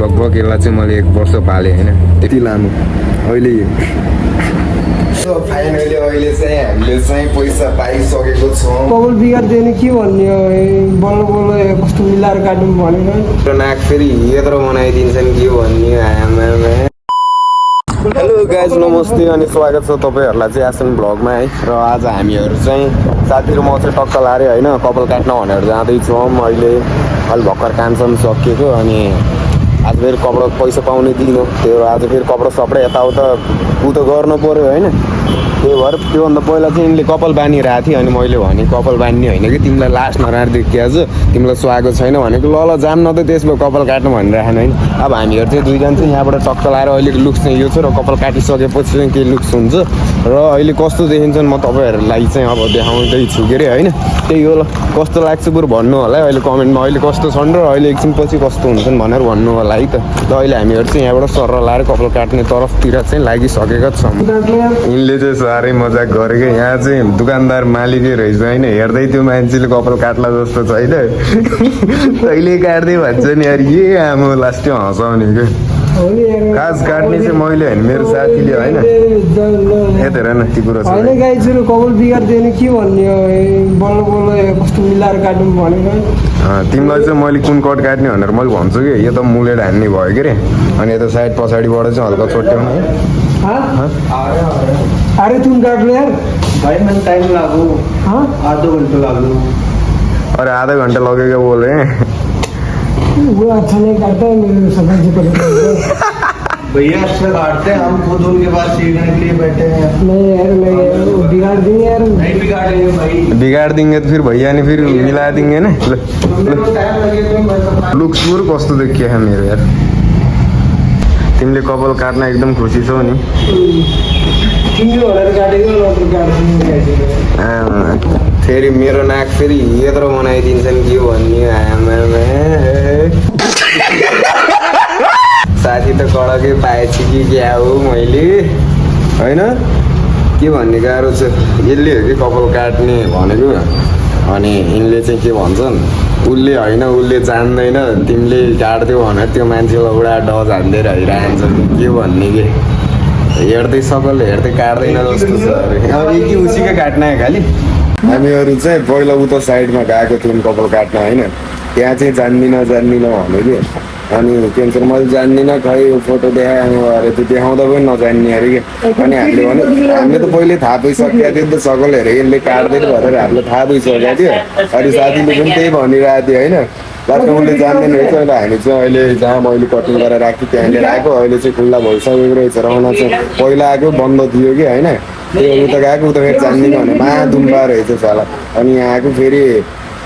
लगभग यसलाई चाहिँ मैले 1 वर्ष पालेँ होइन, त्यति लामो। अहिले फाइनली अहिले चाहिँ हामीले चाहिँ पैसा पाइसकेको छौँ। कपाल बिगारिदियो नि के भन्ने हो, बल्ल बल्ल कस्तो मिलाएर काटौँ भनेर नाक फेरि यत्रो बनाइदिन्छन् के भन्ने आमामा। हेलो गाइज, नमस्ते अनि स्वागत छ तपाईँहरूलाई चाहिँ आसन भ्लगमा है। र आज हामीहरू चाहिँ साथीहरू म चाहिँ टक्क लाएर होइन कपाल काट्न भनेर जाँदैछौँ। अहिले भर्खर कामसम्म सकिएको अनि आज फेरि कपडा पैसा पाउने दिन हो, त्यो आज फेरि कपडा सपडा यताउता उ त गर्नु पऱ्यो होइन। त्यही भएर त्योभन्दा पहिला चाहिँ यिनले कपाल बानिरहेको थियो अनि मैले भने कपाल बान्ने होइन कि तिमीलाई लास्टमा राखिदिएको कि आज तिमीलाई स्वागत छैन भनेको। ल जाम न त त्यसमा कपाल काट्नु भनेर राखेन होइन। अब हामीहरू चाहिँ दुईजना चाहिँ यहाँबाट टक्क लाएर अहिलेको लुक्स चाहिँ यो छ र कपाल काटिसकेपछि चाहिँ के लुक्स हुन्छ र अहिले कस्तो देखिन्छन् म तपाईँहरूलाई चाहिँ अब देखाउँदैछु के अरे होइन। त्यही हो, ल कस्तो लाग्छ बरु भन्नु होला है अहिले कमेन्टमा, अहिले कस्तो छन् र अहिले एकछिनपछि कस्तो हुन्छन् भनेर भन्नु होला है त। र अहिले हामीहरू चाहिँ यहाँबाट सर लाएर कपाल काट्ने तरफतिर चाहिँ लागिसकेका छौँ। यिनले चाहिँ साह्रै मजाक गरेको, यहाँ चाहिँ दुकानदार मालिकै रहेछ होइन। हेर्दै त्यो मान्छेले कपाल काट्ला जस्तो छैन, कहिले काट्दै भन्छ नि यार, ए आमा लास्टै हँसाउने क्या। खास काट्ने चाहिँ मैले होइन, मेरो साथीले होइन। हेर न त्यो कुरो छ होइन गाइजहरू, कपाल बिगारिदियो नि के भन्ने हो, बल्ल बल्ल कस्तो मिलाएर काटौँ भनेर। तिमीलाई चाहिँ मैले कुन कट काट्ने भनेर मैले भन्छु कि यो त मुलेट हान्ने भयो के अरे। अनि यता साइड पछाडिबाट चाहिँ हल्का छोट्याउने है। अरे तुम काट लो यार भाई, मैंने टाइम लागू आधा घंटा लागू। अरे आधा घंटा लगेगा बोले। वो अच्छा नहीं काटता है, मेरे समझ भैया अच्छा काटते हैं, हम खुद उनके पास सीखने के लिए बैठे हैं। नहीं यार, नहीं बिगाड़ देंगे यार। नहीं बिगाड़ेंगे भाई, बिगाड़ देंगे तो फिर भैया ने फिर मिला देंगे ना। टाइम लगेगा। लुक्स पुरो कस्तो देखियो है मेरो यार। तिमीले कपाल काट्न एकदम खुसी छौ नि। फेरि मेरो नाक फेरि यत्रो बनाइदिन्छन् के भन्ने आमामा। साथी त कडकै पाएछ कि क्या हो मैले होइन, के भन्ने गाह्रो छ। यसले हो कि कपाल काट्ने भनेको। अनि यिनले चाहिँ के भन्छन्, उसले होइन उसले जान्दैन, तिमीले काट्दियो भनेर त्यो मान्छेलाई उडा डज हान्दै रहिरहन्छ के भन्ने के। हेर्दै सकलले हेर्दै काट्दैन जस्तो छ अरे। अब कि उसीकै काट्न आयो खालि। हामीहरू चाहिँ पहिला उता साइडमा गएको थियौँ कपाल काट्न होइन। त्यहाँ चाहिँ जान्दिनँ भने कि अनि क्यान्सर मैले जान्दिनँ, खै फोटो देखाएँ अरे त्यो देखाउँदा पनि नजान्ने अरे कि। अनि हामीले त पहिल्यै थाहा पाइसकेको थियो नि त सकल हेरेर यसले काट्दैन भनेर हामीले थाहा पाइसकेको थियो। अनि साथीले पनि त्यही भनिरहेको थियो होइन। लास्टमा उसले जान्दैन रहेछ। अहिले हामी चाहिँ अहिले जहाँ मैले कटिङ गरेर राखेँ त्यहाँ लिएर आएको, अहिले चाहिँ खुल्ला भइसकेको रहेछ। रौना चाहिँ पहिला आएको बन्द थियो कि होइन। त्यो उता गएको उता फेरि जान्दिनँ भने महादुम्बा रहेछ साला। अनि यहाँ आएको फेरि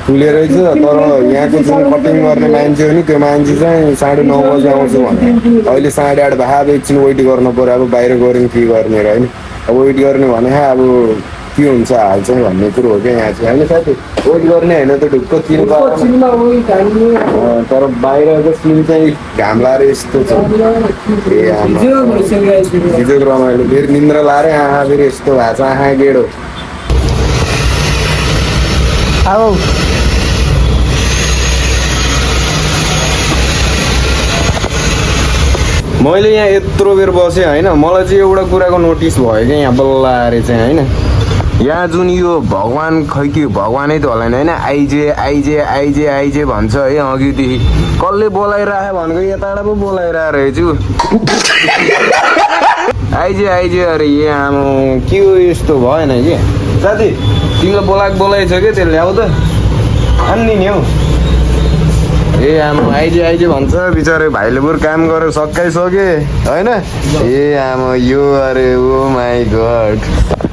खुले रहेछ। तर यहाँको जुन कटिङ गर्ने मान्छे हो नि त्यो मान्छे चाहिँ 9:30 बजी आउँछु भने अहिले 8:30 भए एकछिन वेट गर्नु पऱ्यो। अब बाहिर गऱ्यो नि के गर्ने र होइन। अब वेट गर्ने भने अब के हुन्छ हाल चाहिँ भन्ने कुरो हो क्या यहाँ चाहिँ होइन साथी। वेट गर्ने होइन त ढुक्क चिन, तर बाहिरको सिन चाहिँ घाम लाएर यस्तो छ। ए आमा हिजोको रमाइलो फेरि निन्द्रा लाएर आँखा फेरि यस्तो भएको छ, आँखा गेडो। मैले यहाँ यत्रो बेर बसेँ होइन, मलाई चाहिँ एउटा कुराको नोटिस भयो क्या यहाँ बल्ल आएर चाहिँ होइन। यहाँ जुन यो भगवान् खै कि भगवानै त होला नि होइन, आइजे आइजे आइजे आइजे भन्छ है अघिदेखि। कसले बोलाइराख्यो भनेको यताबाट पो बोलाइरहेको रहेछु। आइजे आइजे अरे ए आमा के हो यस्तो भएन कि साथी। तिमीलाई बोलाइछ क्या त्यसले, ल्याउ त आन्नी नि हौ। ए आमा आइजे आइजे भन्छ बिचारे भाइले बरु काम गरेर सकाइसके होइन। ए आमा यो अरे ओ माई गड।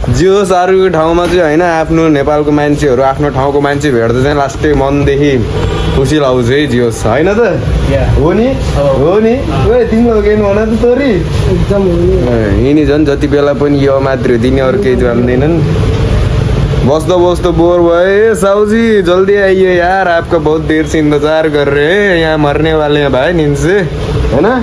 जो सारूको ठाउँमा चाहिँ होइन आफ्नो नेपालको मान्छेहरू आफ्नो ठाउँको मान्छे भेट्दा चाहिँ लास्टै मनदेखि खुसी लाउँछ है जियोस् होइन त। हो नि हो नि। ए तिमीलाई केही भन त तोरी एकदम यिनी झन् जति बेला पनि यो मात्र दिने अरू केही जान्दैनन्। बस्दो बोर भए। साउजी जल्दी आइए यार, आपका बहुत देर से इंतजार कर रहे हैं, यहाँ मरने वाले हैं भाई नींद से है ना।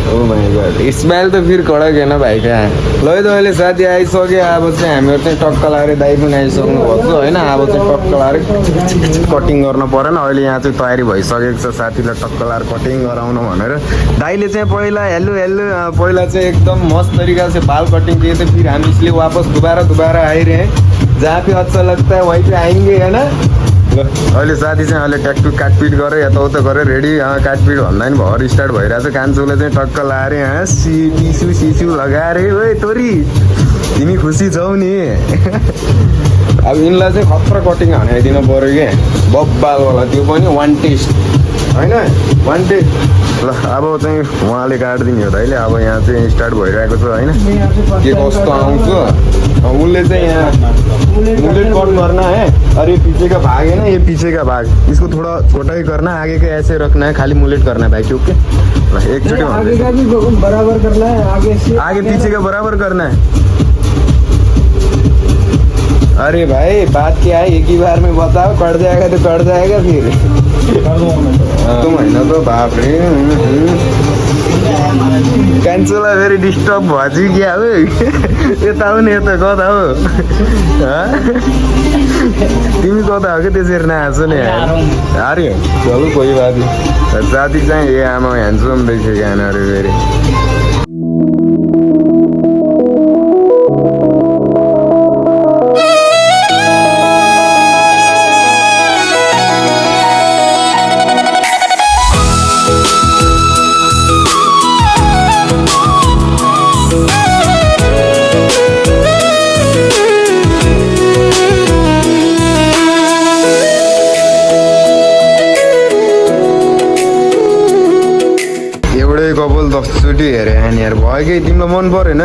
ओ माई गॉड स्माइल त फेरि कडक होइन भाइ क्या ल है त अहिले साथी आइसक्यो अब चाहिँ हामीहरू चाहिँ टक्क लाएर दाइ पनि आइसक्नु भएको छ होइन अब चाहिँ टक्क लाएर कटिङ गर्नु परेन अहिले यहाँ चाहिँ तयारी भइसकेको छ साथीलाई टक्क लाएर कटिङ गराउनु भनेर दाइले चाहिँ पहिला हेलो हेलो पहिला चाहिँ एकदम मस्त तरिका से बाल कटिंग किए थे फिर हम इसलिए वापस दोबारा आए रहे हैं जहाँ पे अच्छा लगता है वहीं पे आएंगे है ना अहिले साथी चाहिँ अहिले ट्याकटुक काटपिट गरेर यताउता गरेर रेडी काटपिट भन्दा नि भर स्टार्ट भइरहेको छ कान्छोले चाहिँ टक्क लाएर यहाँ सिसु लगाएर ओए तोरी तिमी खुसी छौ नि अब यिनलाई चाहिँ खतरा कटिङ हानाइदिनु पऱ्यो कि बब्बालवाला त्यो पनि वान टेस्ट होइन वान टेस्ट ल अब चाहिँ उहाँले काटिदिने हो दाइले अब यहाँ चाहिँ स्टार्ट भइरहेको छ होइन के कस्तो आउँछ उसले चाहिँ यहाँ मुलेट कट करना है और ये पीछे का भाग है ना ये पीछे का भाग इसको थोड़ा छोटा ही करना है आगे का ऐसे रखना है खाली मुलेट करना है भाई क्योंकि एक आगे का भी बराबर करना है आगे से आगे पीछे का बराबर करना है अरे भाई बात क्या है एक ही बार में बताओ कट जाएगा तो कट जाएगा फिर तुम है ना तो बाप रे कान्छोलाई फेरि डिस्टर्ब भएपछि क्या हो यता हो नि यता कता हो तिमी कता हो कि त्यसरी नहाँसो नि हार्यो चलो कोही बात नहीं साथी चाहिँ ए आमा ह्यान्डसम देख्यो गानाहरू फेरि कपाल 10चोटि हेरे यहाँनिर भयो कि तिमीलाई मन परेन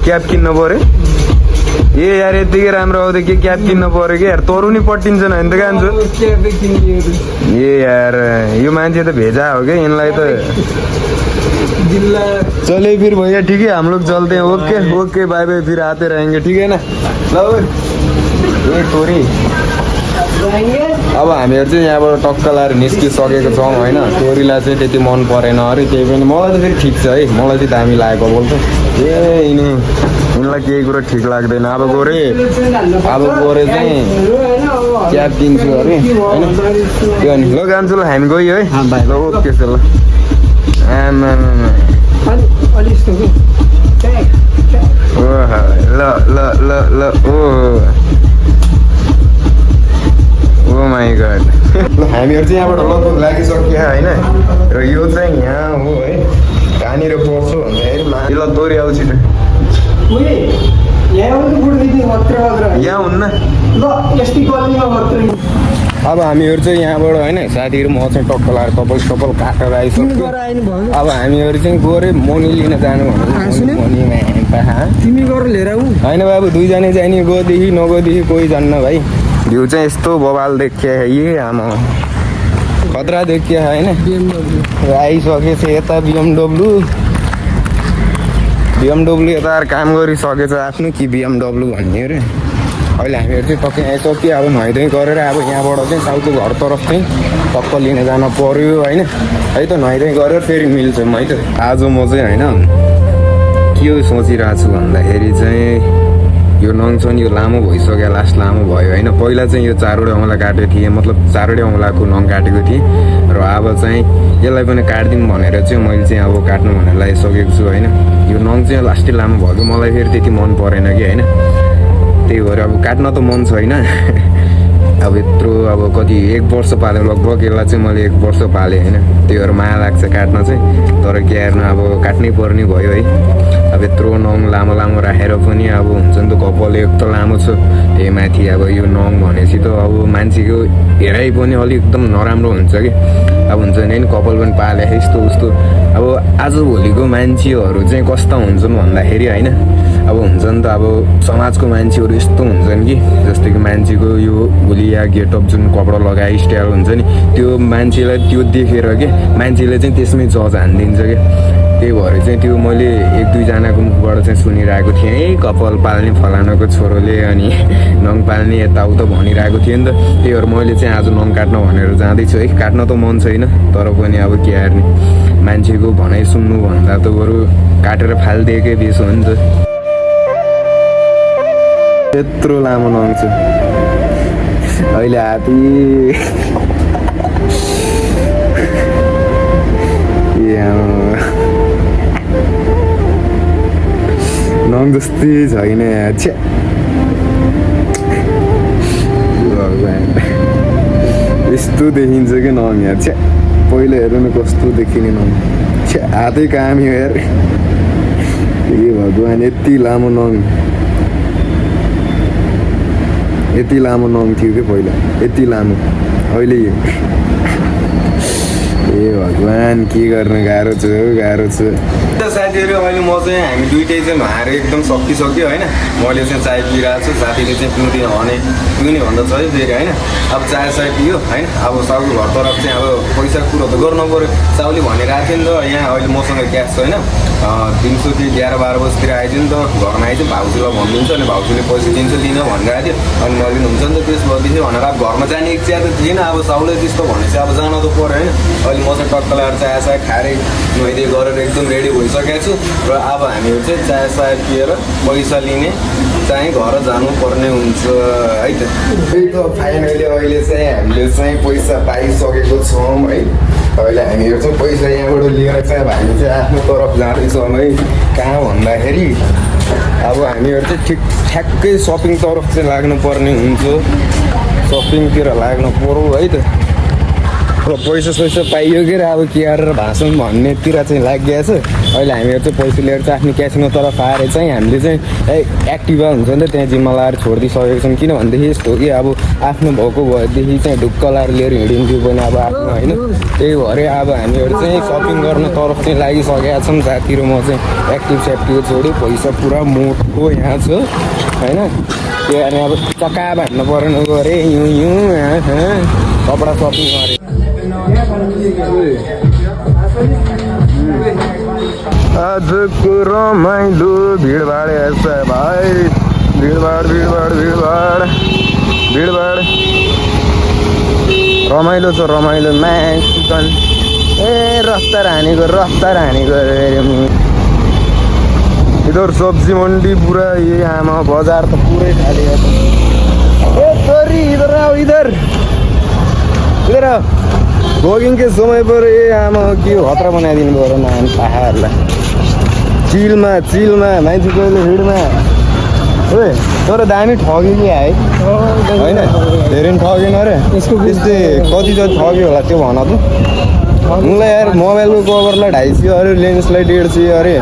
क्याप किन्न पर्यो ए यार यतिकै राम्रो आउँदै के क्याप किन्न पर्यो कि यार तोरु नि पट्टिन्छ नि त कान्छु ए यार यो मान्छे त भेजा हो क्या यिनलाई त चले फिर भैया ठीक है हम लोग चलते हैं ओके ओके बाय बाय फिर आते रहेंगे ठीक है ना ल ए तोरी अब हामीहरू चाहिँ यहाँबाट टक्क लाएर निस्किसकेको छौँ होइन तोरीलाई चाहिँ त्यति मन परेन अरे त्यही पनि मलाई त फेरि ठिक छ है मलाई चाहिँ दामी लागेको बोल्छ ए यिनीलाई केही कुरो ठिक लाग्दैन अब गोरे चाहिँ क्याब दिन्छु अरे होइन त्यो नि ल जान्छु ल हामी गयो है ल ओके छ ल आमा ल ल ल ल ओ ओ माई गड ल हामीहरू चाहिँ यहाँबाट लगभग लागिसक्यो होइन र यो चाहिँ यहाँ हो है कहाँनिर पर्छु भन्दाखेरि ल तोरी आउँछ यहाँ हुन्न अब हामीहरू चाहिँ यहाँबाट होइन साथीहरू म चाहिँ टक्क लाएर कपाल काटेर आइसक्यो अब हामीहरू चाहिँ गरे मनी लिन जानु भनेर तिमी गर लिएर होइन बाबु दुईजना जाने गएदेखि नगएदेखि कोही जान्न भाइ भ्यू चाहिँ यस्तो बवाल देखिया है ये आमा खतरा देखिया है होइन आइसकेछ यता बिएमडब्लु यता काम गरिसकेछ आफ्नो कि बिएमडब्लु भन्ने अरे अहिले हामीहरू चाहिँ टक्कै आइसक्यो अब नुहाइधुवाइ गरेर अब यहाँबाट चाहिँ साउको घर तरफ चाहिँ टक्क लिन जान पर्यो होइन है त नुहाइधुवाइ गरेर फेरि मिल्छ है त आज म चाहिँ होइन के सोचिरहेको छु भन्दाखेरि चाहिँ यो नङ छ नि यो लामो भइसक्यो लास्ट लामो भयो होइन पहिला चाहिँ यो चारवटा औँला काटेको थिएँ मतलब चारवटै औँलाको नङ काटेको थिएँ र अब चाहिँ यसलाई पनि काटिदिउँ भनेर चाहिँ मैले चाहिँ अब काट्नु भनेर लागिसकेको छु होइन यो नङ चाहिँ लास्टै लामो भयो कि मलाई फेरि त्यति मन परेन कि होइन त्यही भएर अब काट्न त मन छैन अब यत्रो अब कति 1 वर्ष पालेँ लगभग यसलाई चाहिँ मैले 1 वर्ष पालेँ होइन त्यही भएर माया लाग्छ काट्न चाहिँ तर के हेर्नु अब काट्नै पर्ने भयो है अब यत्रो नङ लामो लामो राखेर पनि अब हुन्छ नि त कपाल एक त लामो छ त्यही माथि अब यो नङ भनेपछि त अब मान्छेको हेराइ पनि अलिक एकदम नराम्रो हुन्छ कि अब हुन्छ नि कपाल पनि पाले यस्तो उस्तो अब आजभोलिको मान्छेहरू चाहिँ कस्ता हुन्छन् भन्दाखेरि होइन अब हुन्छ नि त अब समाजको मान्छेहरू यस्तो हुन्छन् कि जस्तै कि मान्छेको यो भुलिया गेटअप जुन कपडा लगाए स्टाइल हुन्छ नि त्यो मान्छेलाई त्यो देखेर के मान्छेले चाहिँ त्यसमै जज हानिदिन्छ कि त्यही भएर चाहिँ त्यो मैले 1-2जनाको मुखबाट चाहिँ सुनिरहेको थिएँ है, कपाल पाल्ने फलानाको छोरोले अनि नङ पाल्ने यताउता भनिरहेको थिएँ नि त। त्यही भएर मैले चाहिँ आज नङ काट्न भनेर जाँदैछु है। काट्न त मन छैन तर पनि अब के हार्ने, मान्छेको भनाइ सुन्नु भन्दा त बरु काटेर फालिदिएकै बेस हो नि त। यत्रो लामो नङ छ अहिले हात्ती नङ जस्तै छैन छ्या भगवान्, यस्तो देखिन्छ कि नङ यार छ्या। पहिला हेर्नु न कस्तो देखिने नङ छ्या, हातै कामी हो यार। ए भगवान्, यति लामो नङ, यति लामो नङ थियो कि पहिला, यति लामो। अहिले ए भगवान्, के गर्न गाह्रो छ गाह्रो छ। साथीहरू अहिले म चाहिँ हामी दुइटै चाहिँ नुहाएर एकदम सकिसक्यो होइन। मैले चाहिँ चाय पिइरहेको छु, साथीले चाहिँ पिउने भन्दा छ है फेरि होइन। अब चाय पियो होइन। अब साउको घरतर्फ चाहिँ अब पैसा कुरो त गर्नु पऱ्यो। साउले भनिरहेको थियो नि त यहाँ अहिले मसँग क्यास छैन, दिउँसो त्यो 11-12 बजीतिर आइदियो नि त। घरमा आइदियो भाउजूलाई भनिदिन्छ अनि भाउजूले पैसा दिन्छ लिन भनिरहेको थियो। अनि मैले हुन्छ नि त त्यस भएदेखि भनेर अब घरमा जाने इच्छा त थिएन। अब साउले त्यस्तो भनेपछि अब जान त पऱ्यो होइन। अहिले म चाहिँ टक्क लगाएर चाय खाएर नुहाइदिए गरेर एकदम रेडी भइसकेको छु र अब हामीहरू चाहिँ चाय पिएर पैसा लिने चाहिँ घर जानुपर्ने हुन्छ है त। त्यही त फाइनली अहिले चाहिँ हामीले चाहिँ पैसा पाइसकेको छौँ है। अहिले हामीहरू चाहिँ पैसा यहाँबाट लिएर चाहिँ हामी चाहिँ आफ्नो तर्फ जाँदैछौँ है। कहाँ भन्दाखेरि अब हामीहरू चाहिँ ठ्याक्कै सपिङ तर्फ चाहिँ लाग्नुपर्ने हुन्छ, सपिङतिर लाग्नु पर्यो है त। र पैसा पाइयो कि अब के गरेर भाषण भन्नेतिर चाहिँ लागिरहेछ। अहिले हामीहरू चाहिँ पैसा लिएर चाहिँ आफ्नो क्यासिनो तर्फ आएर चाहिँ हामीले चाहिँ एक्टिभा हुन्छ नि त त्यहाँ जिम्मा लाएर छोडिदिइसकेको छौँ। किन भनेदेखि यस्तो हो कि अब आफ्नो भएको भएदेखि चाहिँ ढुक्क लाएर लिएर हिँडिन्थ्यो पनि अब आफ्नो होइन। त्यही भएर अब हामीहरू चाहिँ सपिङ गर्ने तर्फ चाहिँ लागिसकेका छौँ। साथी र म चाहिँ एक्टिभ छोड्यो, पैसा पुरा मोटो यहाँ छ होइन। त्यही कारण अब चक्का भाँड्नु पर्ने गऱ्यो यहाँ कपडा सपिङ गरेँ। आजको रमाइलो भिडभाड हेर्छ भाइ, भिडभाड रमाइलो छ रमाइलो। चिकन रफ्तार हानेको इधर सब्जी मंडी पूरा ये आमा बजार तो पूरे खाली है। इधर आओ, इधर आओ। ब्लॉगिंग के समय पर ये आमा के खतरा बनाइदिनु पर्यो नाम पहाडलाई। चिलमा मान्छेको भिडमा ओए तर दामी ठग्यो कि है होइन, धेरै ठगेन रे। त्यस्तै कति जति ठग्यो होला त्यो भन त। मलाई यार मोबाइलको कभरलाई 250 अरे, लेन्सलाई 150 अरे,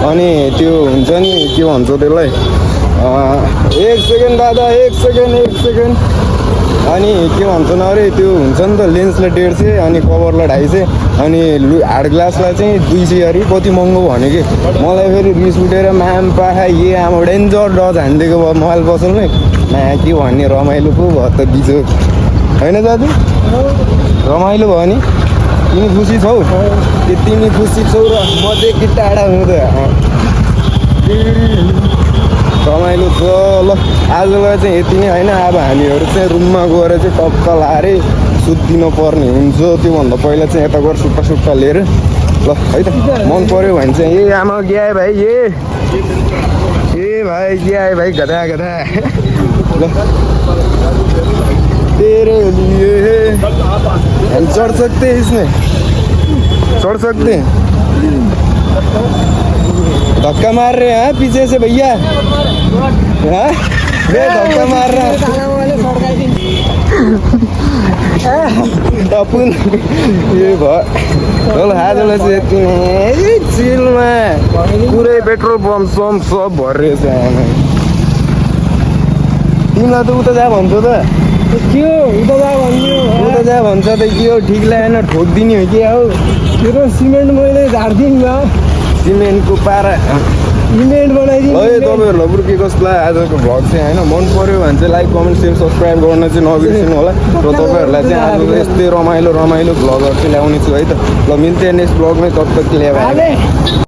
अनि त्यो हुन्छ नि के भन्छ त्यसलाई, 1 सेकेन्ड दादा 1 सेकेन्ड अनि के भन्छन् अरे त्यो हुन्छ नि त लेन्सलाई 150 अनि कभरलाई 250 अनि हार्ड ग्लासलाई चाहिँ 200 अरे। कति महँगो भन्यो कि मलाई फेरि रिस उठेर माम पाखा ये आमा डेन्जर डज हानिदिएको भयो मोबाइल पसलमै। के भन्ने रमाइलो पो भयो त बिजोग होइन दाजु, रमाइलो भयो नि। तिमी खुसी छौ कि तिमी खुसी छौ र म चाहिँ टाढा हुँदै रमाइलो छ। ल आजलाई चाहिँ यति नै होइन। अब हामीहरू चाहिँ रुममा गएर चाहिँ टक्क लाएर सुत्दिनु पर्ने हुन्छ। त्योभन्दा पहिला चाहिँ यता गएर सुट्टा लिएर ल है त। मन पऱ्यो भने चाहिँ ए आमा क्या है भाइ, ए भाइ क्या है भाइ, गधा ल तेरे लिए हम चढ़ सकते हैं, इसमें चढ़ सकते हैं। धक्का मार रहे हैं पीछे से भैया, धक्का मार रहा है अपन ये हाजलाई चाहिँ यति नै चिलमा पुरै पेट्रोल पम्प सब भरेको छ। तिमीलाई त उता जा भन्छ त के हो उता जा भन्छ त के हो, ठिक लागेन ठोकिदिने हो कि हो। त्यो त सिमेन्ट मैले झारिदिउँ न, सिमेन्टको पारा सिमेन्ट बनाइदिउँ। है तपाईँहरूलाई पुरो के कस्तो लाग्यो आजको भ्लग चाहिँ होइन। मन पऱ्यो भने चाहिँ लाइक कमेन्ट सेयर सब्सक्राइब गर्न चाहिँ नबिर्सिनु होला। र तपाईँहरूलाई चाहिँ आज यस्तै रमाइलो भ्लगहरू चाहिँ ल्याउने छु है त। ल मिल्छ नेक्स्ट भ्लगमै, तब तक ल्याएर